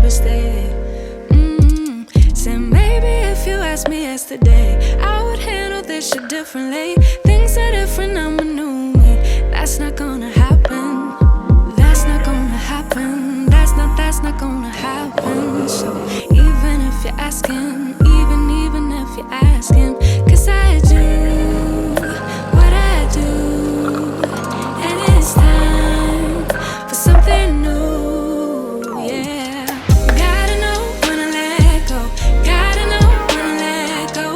was there. Said maybe if you asked me yesterday, I would handle this shit differently. Things are different, I'm a new me. That's not gonna happen. That's not gonna happen. That's not gonna happen. So even if you're asking, even if you're asking, 'cause I do what I do, and it's time for something new, yeah. Gotta know when to let go. Gotta know when to let go.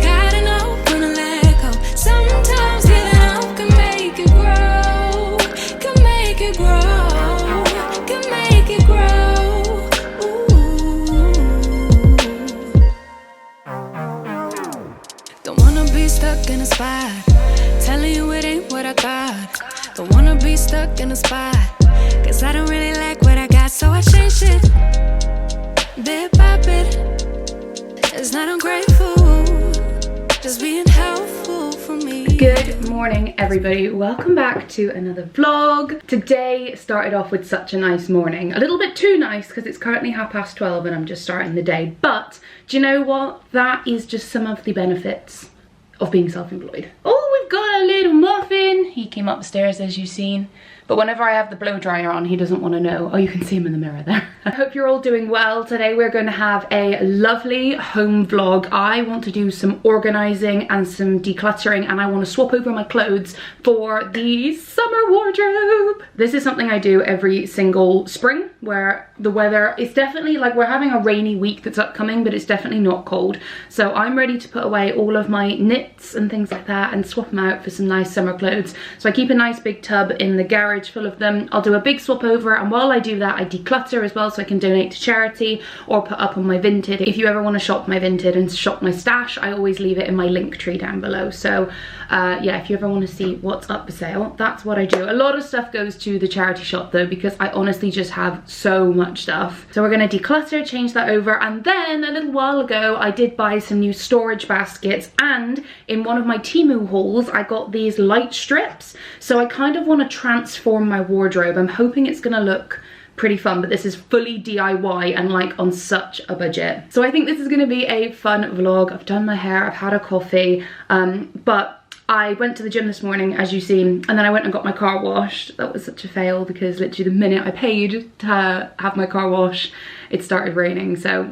Gotta know when to let go. Sometimes giving up can make it grow. Can make it grow. Can make it grow. Don't wanna be stuck in a spot, telling you it ain't what I thought. Don't wanna be stuck in a spot, 'cause I don't really like what I got, so I changed it bit by bit. It's not ungrateful, just being helpful for me. Good morning, everybody. Welcome back to another vlog. Today started off with such a nice morning. A little bit too nice because it's currently 12:30 and I'm just starting the day. But do you know what? That is just some of the benefits of being self-employed. Oh, we've got a little muffin. He came upstairs, as you've seen. But whenever I have the blow dryer on, he doesn't want to know. Oh, you can see him in the mirror there. I hope you're all doing well. Today we're going to have a lovely home vlog. I want to do some organising and some decluttering, and I want to swap over my clothes for the summer wardrobe. This is something I do every single spring, where the weather is definitely, like, we're having a rainy week that's upcoming, but it's definitely not cold. So I'm ready to put away all of my knits and things like that and swap them out for some nice summer clothes. So I keep a nice big tub in the garage full of them. I'll do a big swap over, and while I do that I declutter as well, so I can donate to charity or put up on my Vinted. If you ever want to shop my Vinted and shop my stash, I always leave it in my link tree down below. So yeah, if you ever want to see what's up for sale, that's what I do. A lot of stuff goes to the charity shop though, because I honestly just have so much stuff. So we're going to declutter, change that over, and then a little while ago I did buy some new storage baskets, and in one of my TEMU hauls I got these light strips. So I kind of want to transform my wardrobe. I'm hoping it's gonna look pretty fun, but this is fully DIY and like on such a budget. So I think this is gonna be a fun vlog. I've done my hair, I've had a coffee, but I went to the gym this morning, as you've seen, and then I went and got my car washed. That was such a fail because literally the minute I paid to have my car washed, it started raining. So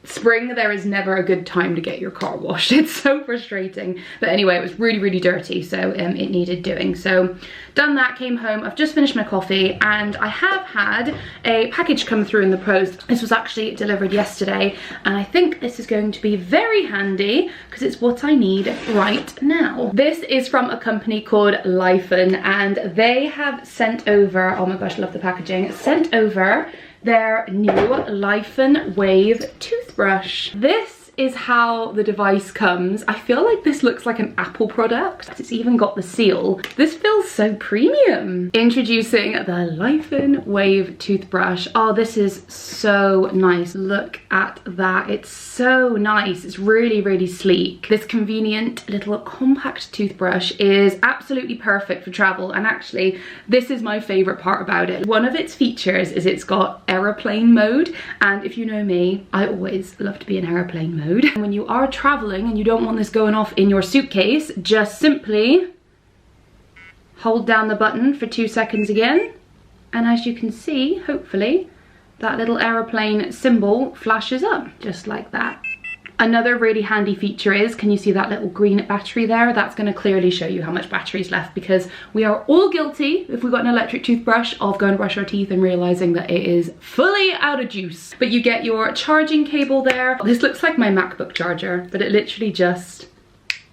spring, there is never a good time to get your car washed. It's so frustrating. But anyway, it was really dirty, so it needed doing. So done that, came home, I've just finished my coffee, and I have had a package come through in the post. This was actually delivered yesterday, and I think this is going to be very handy because it's what I need right now. This is from a company called Laifen, and they have sent over, oh my gosh, I love the packaging, sent over their new Laifen Wave toothbrush. This is how the device comes. I feel like this looks like an Apple product. It's even got the seal. This feels so premium. Introducing the Laifen Wave toothbrush. Oh, this is so nice. Look at that. It's so nice. It's really sleek. This convenient little compact toothbrush is absolutely perfect for travel, and actually this is my favorite part about it. One of its features is it's got aeroplane mode, and if you know me, I always love to be in aeroplane mode. When you are traveling and you don't want this going off in your suitcase, just simply hold down the button for 2 seconds again, and as you can see, hopefully, that little aeroplane symbol flashes up just like that. Another really handy feature is, can you see that little green battery there? That's going to clearly show you how much battery is left, because we are all guilty, if we've got an electric toothbrush, of going to brush our teeth and realizing that it is fully out of juice. But you get your charging cable there. This looks like my MacBook charger, but it literally just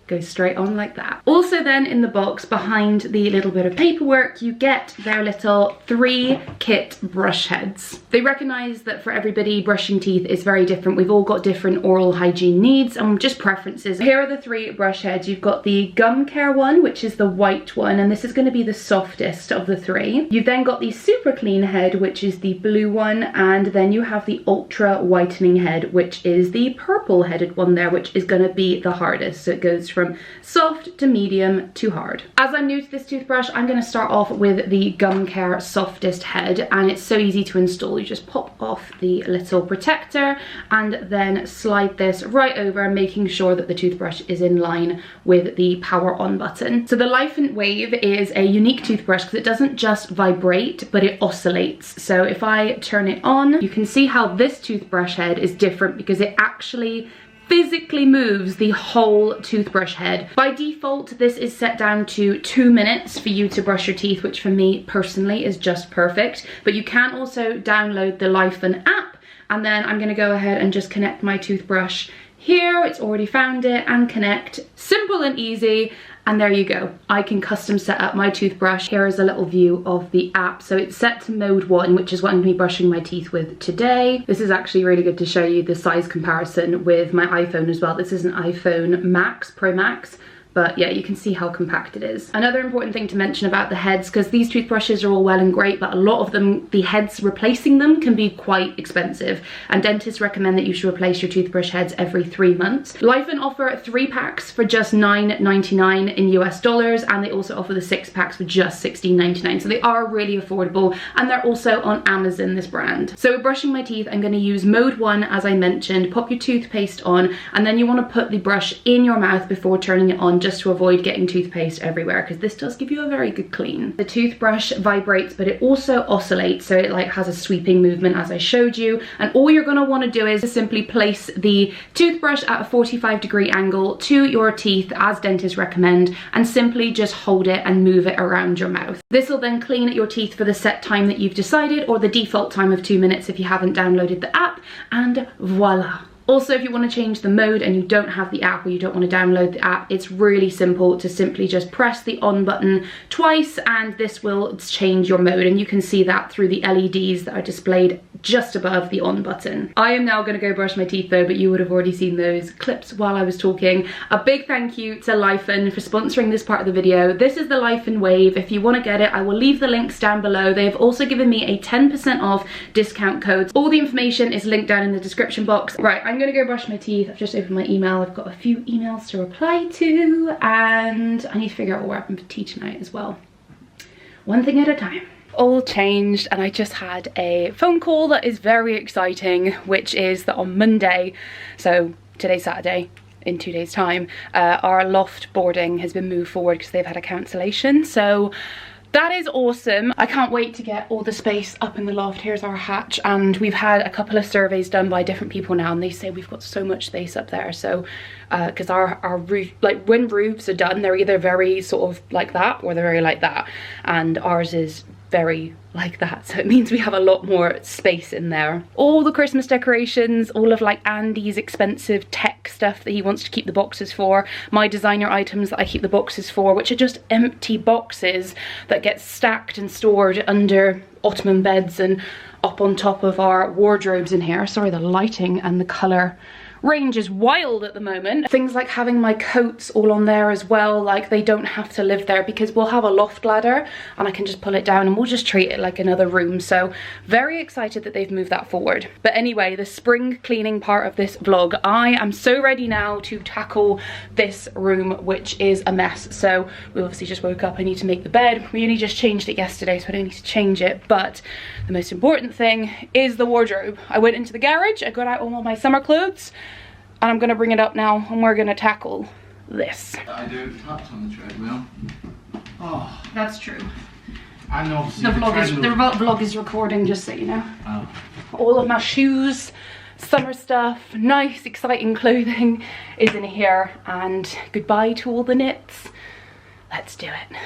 goes straight on like that. Also then in the box behind the little bit of paperwork, you get their little 3 kit brush heads. They recognize that for everybody brushing teeth is very different. We've all got different oral hygiene needs and just preferences. Here are the 3 brush heads. You've got the gum care one, which is the white one, and this is going to be the softest of the 3. You've then got the super clean head, which is the blue one, and then you have the ultra whitening head, which is the purple headed one there, which is going to be the hardest. So it goes from soft to medium to hard. As I'm new to this toothbrush, I'm going to start off with the Gum Care Softest Head, and it's so easy to install. You just pop off the little protector and then slide this right over, making sure that the toothbrush is in line with the power on button. So the Laifen Wave is a unique toothbrush because it doesn't just vibrate, but it oscillates. So if I turn it on, you can see how this toothbrush head is different because it actually physically moves the whole toothbrush head. By default, this is set down to 2 minutes for you to brush your teeth, which for me personally is just perfect. But you can also download the Laifen app, and then I'm gonna go ahead and just connect my toothbrush here. It's already found it, and connect. Simple and easy. And there you go. I can custom set up my toothbrush. Here is a little view of the app. So it's set to mode 1, which is what I'm going to be brushing my teeth with today. This is actually really good to show you the size comparison with my iPhone as well. This is an iPhone Max, Pro Max. But yeah, you can see how compact it is. Another important thing to mention about the heads, because these toothbrushes are all well and great, but a lot of them, the heads replacing them can be quite expensive. And dentists recommend that you should replace your toothbrush heads every 3 months. Laifen offer 3 packs for just $9.99 in US dollars, and they also offer the 6 packs for just $16.99. So they are really affordable, and they're also on Amazon, this brand. So with brushing my teeth, I'm going to use mode 1, as I mentioned. Pop your toothpaste on, and then you want to put the brush in your mouth before turning it on, just to avoid getting toothpaste everywhere, because this does give you a very good clean. The toothbrush vibrates, but it also oscillates, so it like has a sweeping movement as I showed you. And all you're going to want to do is simply place the toothbrush at a 45-degree angle to your teeth, as dentists recommend, and simply just hold it and move it around your mouth. This will then clean your teeth for the set time that you've decided, or the default time of 2 minutes if you haven't downloaded the app, and voila. Also, if you want to change the mode and you don't have the app, or you don't want to download the app, it's really simple to simply just press the on button twice, and this will change your mode. And you can see that through the LEDs that are displayed just above the on button. I am now going to go brush my teeth though, but you would have already seen those clips while I was talking. A big thank you to Laifen for sponsoring this part of the video. This is the Laifen Wave. If you want to get it, I will leave the links down below. They've also given me a 10% off discount code. All the information is linked down in the description box. Right, I'm gonna go brush my teeth. I've just opened my email. I've got a few emails to reply to, and I need to figure out what we're having for tea tonight as well. One thing at a time. All changed, and I just had a phone call that is very exciting, which is that on Monday, so today's Saturday, in 2 days time, our loft boarding has been moved forward because they've had a cancellation. So that is awesome. I can't wait to get all the space up in the loft. Here's our hatch, and we've had a couple of surveys done by different people now, and they say we've got so much space up there. So because our roof, like when roofs are done, they're either very sort of like that or they're very like that, and ours is very like that, so it means we have a lot more space in there. All the Christmas decorations, all of like Andy's expensive tech stuff that he wants to keep the boxes for, my designer items that I keep the boxes for, which are just empty boxes that get stacked and stored under ottoman beds and up on top of our wardrobes in here. Sorry, the lighting and the colour range is wild at the moment. Things like having my coats all on there as well, like they don't have to live there because we'll have a loft ladder and I can just pull it down and we'll just treat it like another room. So very excited that they've moved that forward. But anyway, the spring cleaning part of this vlog, I am so ready now to tackle this room, which is a mess. So we obviously just woke up. I need to make the bed. We only just changed it yesterday, so I don't need to change it. But the most important thing is the wardrobe. I went into the garage, I got out all my summer clothes, and I'm gonna bring it up now, and we're gonna tackle this. I do taps on the treadmill. Oh, that's true. And obviously the vlog is recording, just so you know. Oh. All of my shoes, summer stuff, nice exciting clothing is in here, and goodbye to all the knits. Let's do it.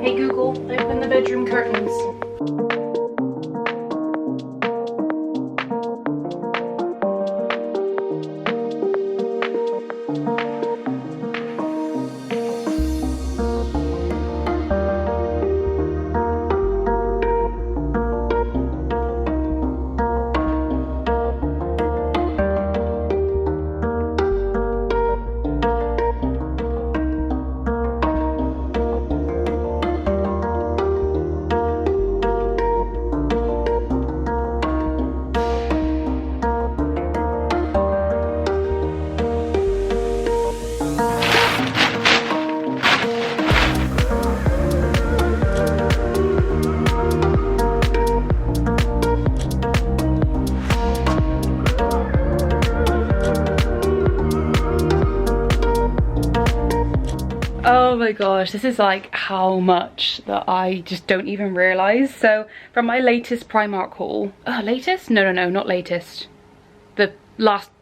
Hey Google, open the bedroom curtains. my gosh, this is like how much that I just don't even realise. So from my latest Primark haul, latest? No, not latest. The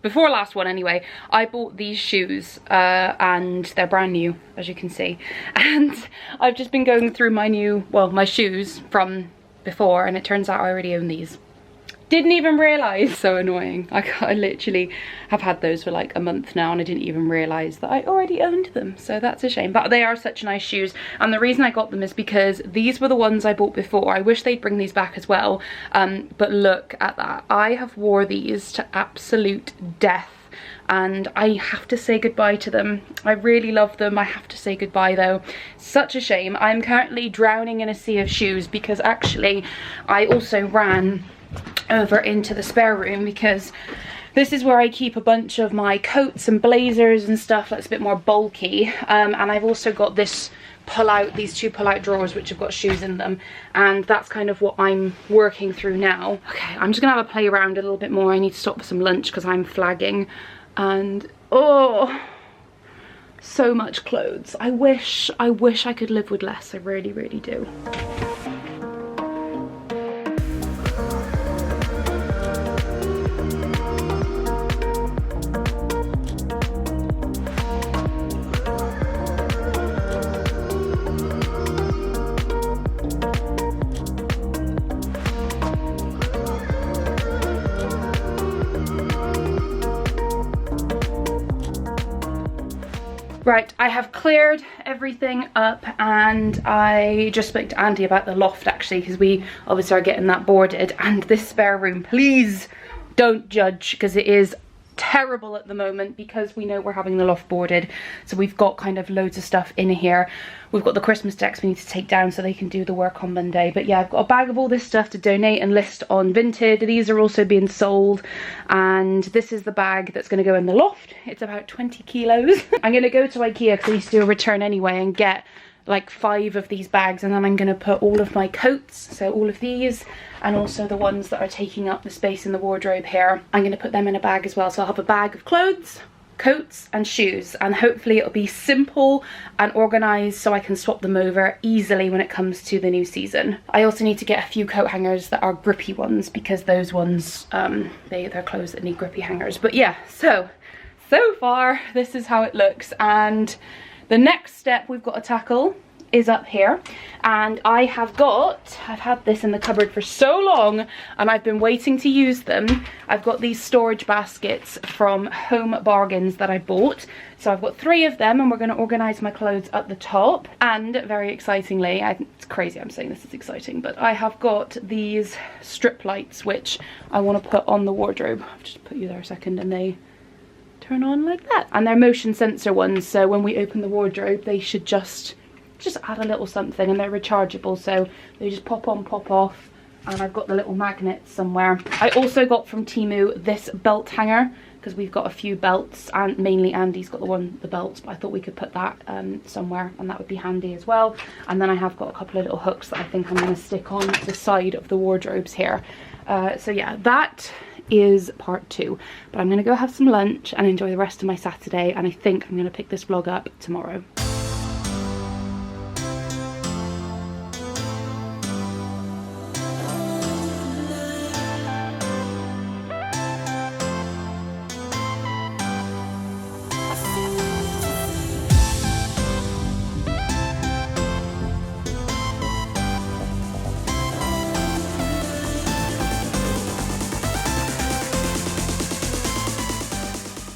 before last one anyway, I bought these shoes and they're brand new, as you can see. And I've just been going through my shoes from before, and it turns out I already own these. Didn't even realise. So annoying. I literally have had those for like a month now, and I didn't even realise that I already owned them. So that's a shame, but they are such nice shoes. And the reason I got them is because these were the ones I bought before. I wish they'd bring these back as well. But look at that. I have wore these to absolute death, and I have to say goodbye to them. I really love them. I have to say goodbye though. Such a shame. I'm currently drowning in a sea of shoes because actually I also ran over into the spare room because this is where I keep a bunch of my coats and blazers and stuff that's a bit more bulky. And I've also got these two pull-out drawers which have got shoes in them, and that's kind of what I'm working through now. Okay, I'm just gonna have a play around a little bit more. I need to stop for some lunch because I'm flagging, and oh, so much clothes. I wish I could live with less. I really, really do. Right, I have cleared everything up, and I just spoke to Andy about the loft actually, because we obviously are getting that boarded. And this spare room, please don't judge, because it is terrible at the moment because we know we're having the loft boarded. So we've got kind of loads of stuff in here. We've got the Christmas decks we need to take down so they can do the work on Monday. But yeah, I've got a bag of all this stuff to donate and list on Vinted. These are also being sold, and this is the bag that's going to go in the loft. It's about 20 kilos. I'm going to go to IKEA because I used to do a return anyway and get like 5 of these bags, and then I'm going to put all of my coats, so all of these, and also the ones that are taking up the space in the wardrobe here, I'm going to put them in a bag as well. So I'll have a bag of clothes, coats and shoes, and hopefully it'll be simple and organised so I can swap them over easily when it comes to the new season. I also need to get a few coat hangers that are grippy ones, because those ones they're clothes that need grippy hangers. But yeah, so far this is how it looks, and the next step we've got to tackle is up here. And I've had this in the cupboard for so long, and I've been waiting to use them. I've got these storage baskets from Home Bargains that I bought. So I've got 3 of them, and we're going to organise my clothes at the top. And very excitingly, it's crazy I'm saying this is exciting, but I have got these strip lights which I want to put on the wardrobe. I'll just put you there a second, and they turn on like that, and they're motion sensor ones, so when we open the wardrobe they should just add a little something, and they're rechargeable, so they just pop on, pop off. And I've got the little magnets somewhere. I also got from TEMU this belt hanger, because we've got a few belts, and mainly Andy's got the belts, but I thought we could put that somewhere, and that would be handy as well. And then I have got a couple of little hooks that I think I'm going to stick on the side of the wardrobes here. So yeah, that is part 2, but I'm gonna go have some lunch and enjoy the rest of my Saturday, and I think I'm gonna pick this vlog up tomorrow.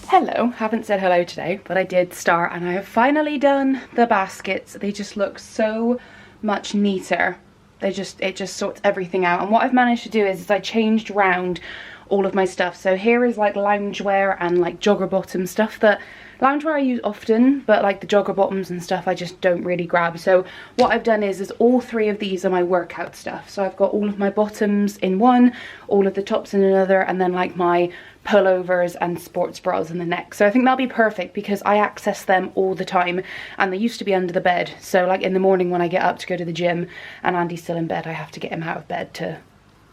Hello, haven't said hello today, but I did start, and I have finally done the baskets. They just look so much neater. It just sorts everything out. And what I've managed to do is I changed around all of my stuff. So here is like loungewear and like jogger bottom stuff that loungewear I use often, but like the jogger bottoms and stuff I just don't really grab. So what I've done is all 3 of these are my workout stuff. So I've got all of my bottoms in one, all of the tops in another, and then like my pullovers and sports bras in the neck. So I think that'll be perfect because I access them all the time, and they used to be under the bed. So like in the morning when I get up to go to the gym and Andy's still in bed, I have to get him out of bed to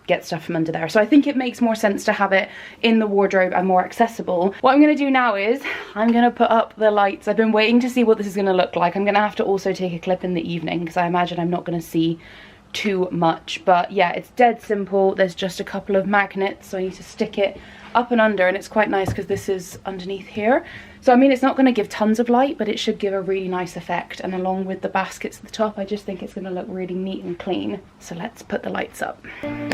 get stuff from under there. So I think it makes more sense to have it in the wardrobe and more accessible. What I'm going to do now is I'm going to put up the lights. I've been waiting to see what this is going to look like. I'm going to have to also take a clip in the evening because I imagine I'm not going to see too much. But yeah, it's dead simple. There's just a couple of magnets, so I need to stick it up and under, and it's quite nice because this is underneath here. So I mean, it's not going to give tons of light, but it should give a really nice effect. And along with the baskets at the top, I just think it's going to look really neat and clean. So let's put the lights up. Can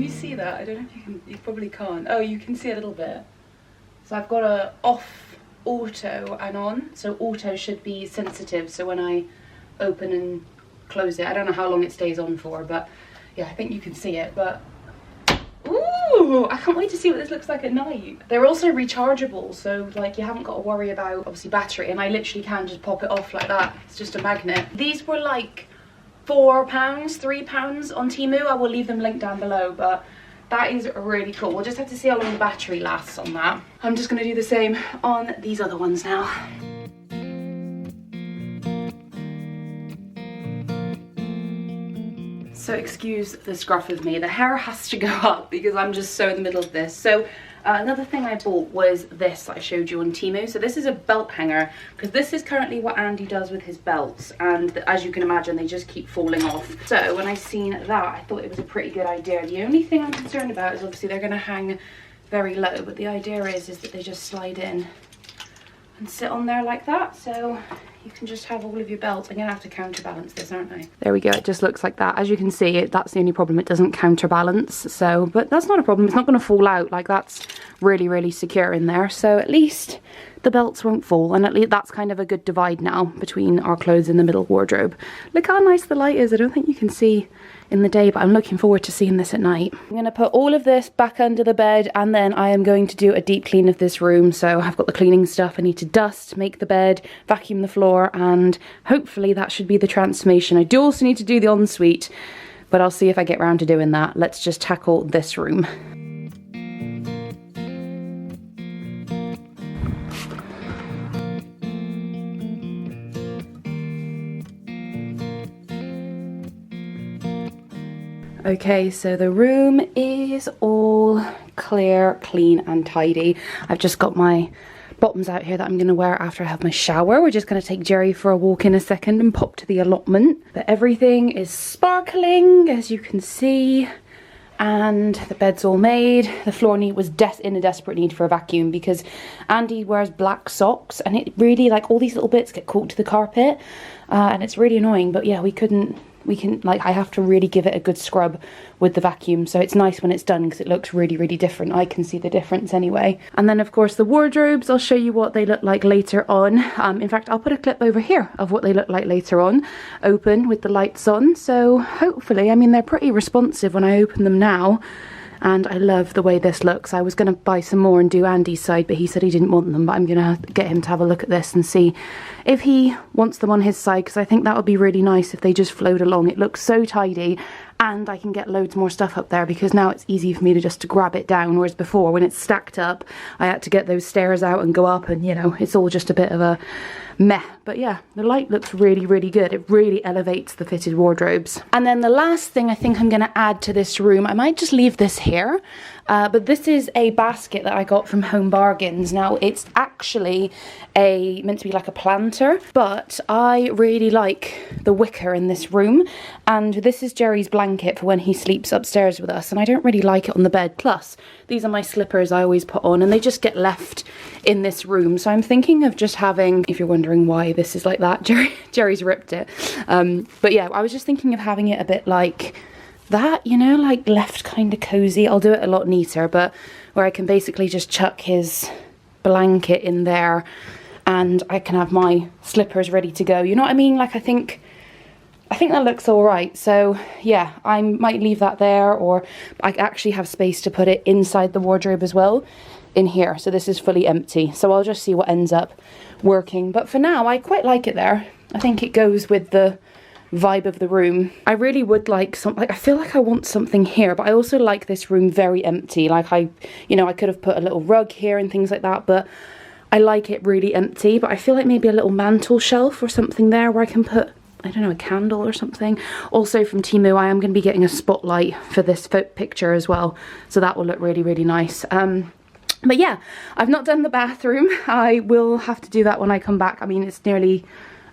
you see that? I don't know if you can, you probably can't. Oh, you can see a little bit. So I've got a off auto and on. So auto should be sensitive, so when I open and close it, I don't know how long it stays on for, but yeah, I think you can see it. But ooh, I can't wait to see what this looks like at night. They're also rechargeable, so like you haven't got to worry about obviously battery, and I literally can just pop it off like that. It's just a magnet. These were like £4, £3 on TEMU. I will leave them linked down below, but that is really cool. We'll just have to see how long the battery lasts on that. I'm just going to do the same on these other ones now. So excuse the scruff of me. The hair has to go up because I'm just so in the middle of this. So another thing I bought was this that I showed you on TEMU. So this is a belt hanger, because this is currently what Andy does with his belts, and as you can imagine, they just keep falling off. So when I seen that, I thought it was a pretty good idea. The only thing I'm concerned about is obviously they're going to hang very low, but the idea is that they just slide in and sit on there like that. So you can just have all of your belts. I'm gonna have to counterbalance this, aren't I? There we go, it just looks like that. As you can see, that's the only problem, it doesn't counterbalance. So, but that's not a problem, it's not gonna fall out. Like, that's really, really secure in there. So at least the belts won't fall, and at least that's kind of a good divide now between our clothes in the middle wardrobe. Look how nice the light is. I don't think you can see in the day, but I'm looking forward to seeing this at night. I'm gonna put all of this back under the bed, and then I am going to do a deep clean of this room. So I've got the cleaning stuff. I need to dust, make the bed, vacuum the floor, and hopefully that should be the transformation. I do also need to do the ensuite, but I'll see if I get around to doing that. Let's just tackle this room. Okay, so the room is all clear, clean and tidy. I've just got my bottoms out here that I'm going to wear after I have my shower. We're just going to take Jerry for a walk in a second and pop to the allotment. But everything is sparkling, as you can see, and the bed's all made. The floor was in a desperate need for a vacuum because Andy wears black socks, and it really, like, all these little bits get caught to the carpet, and it's really annoying. But yeah, I have to really give it a good scrub with the vacuum, so it's nice when it's done because it looks really, really different. I can see the difference anyway. And then of course the wardrobes, I'll show you what they look like later on. In fact, I'll put a clip over here of what they look like later on, open with the lights on. So hopefully, I mean, they're pretty responsive when I open them now, and I love the way this looks. I was going to buy some more and do Andy's side, but he said he didn't want them, but I'm going to get him to have a look at this and see if he wants them on his side, because I think that would be really nice if they just flowed along. It looks so tidy, and I can get loads more stuff up there because now it's easy for me to grab it down, whereas before when it's stacked up I had to get those stairs out and go up, and you know, it's all just a bit of a meh. But yeah, the light looks really, really good. It really elevates the fitted wardrobes. And then the last thing I think I'm going to add to this room, I might just leave this here, but this is a basket that I got from Home Bargains. Now it's actually meant to be like a planter, but I really like the wicker in this room, and this is Jerry's blanket for when he sleeps upstairs with us, and I don't really like it on the bed. Plus these are my slippers I always put on, and they just get left in this room. So I'm thinking of just having, if you're wondering why this is like that, Jerry's ripped it, but yeah, I was just thinking of having it a bit like that, you know, like left kind of cozy. I'll do it a lot neater, but where I can basically just chuck his blanket in there and I can have my slippers ready to go, you know what I mean? Like, I think that looks all right. So yeah, I might leave that there, or I actually have space to put it inside the wardrobe as well in here. So this is fully empty, so I'll just see what ends up working. But for now, I quite like it there. I think it goes with the vibe of the room. I really would like something, like, I feel like I want something here, but I also like this room very empty. Like, you know, I could have put a little rug here and things like that, but I like it really empty, but I feel like maybe a little mantle shelf or something there where I can put, I don't know, a candle or something. Also from TEMU, I am going to be getting a spotlight for this picture as well, so that will look really, really nice. But yeah, I've not done the bathroom. I will have to do that when I come back. I mean, it's nearly,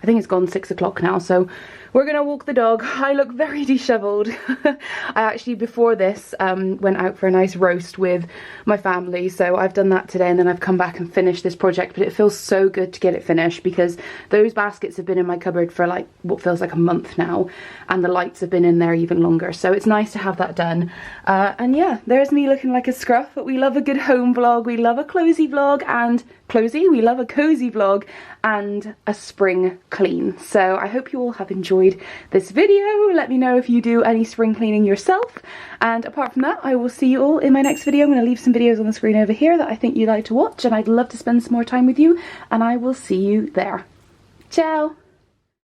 I think it's gone 6 o'clock now, so we're gonna walk the dog. I look very disheveled. I actually, before this, went out for a nice roast with my family, so I've done that today, and then I've come back and finished this project, but it feels so good to get it finished because those baskets have been in my cupboard for like what feels like a month now, and the lights have been in there even longer, so it's nice to have that done. And yeah, there's me looking like a scruff, but we love a good home vlog, we love a cozy vlog, and we love a cozy vlog and a spring clean. So I hope you all have enjoyed this video. Let me know if you do any spring cleaning yourself, and apart from that, I will see you all in my next video. I'm going to leave some videos on the screen over here that I think you'd like to watch, and I'd love to spend some more time with you, and I will see you there. Ciao!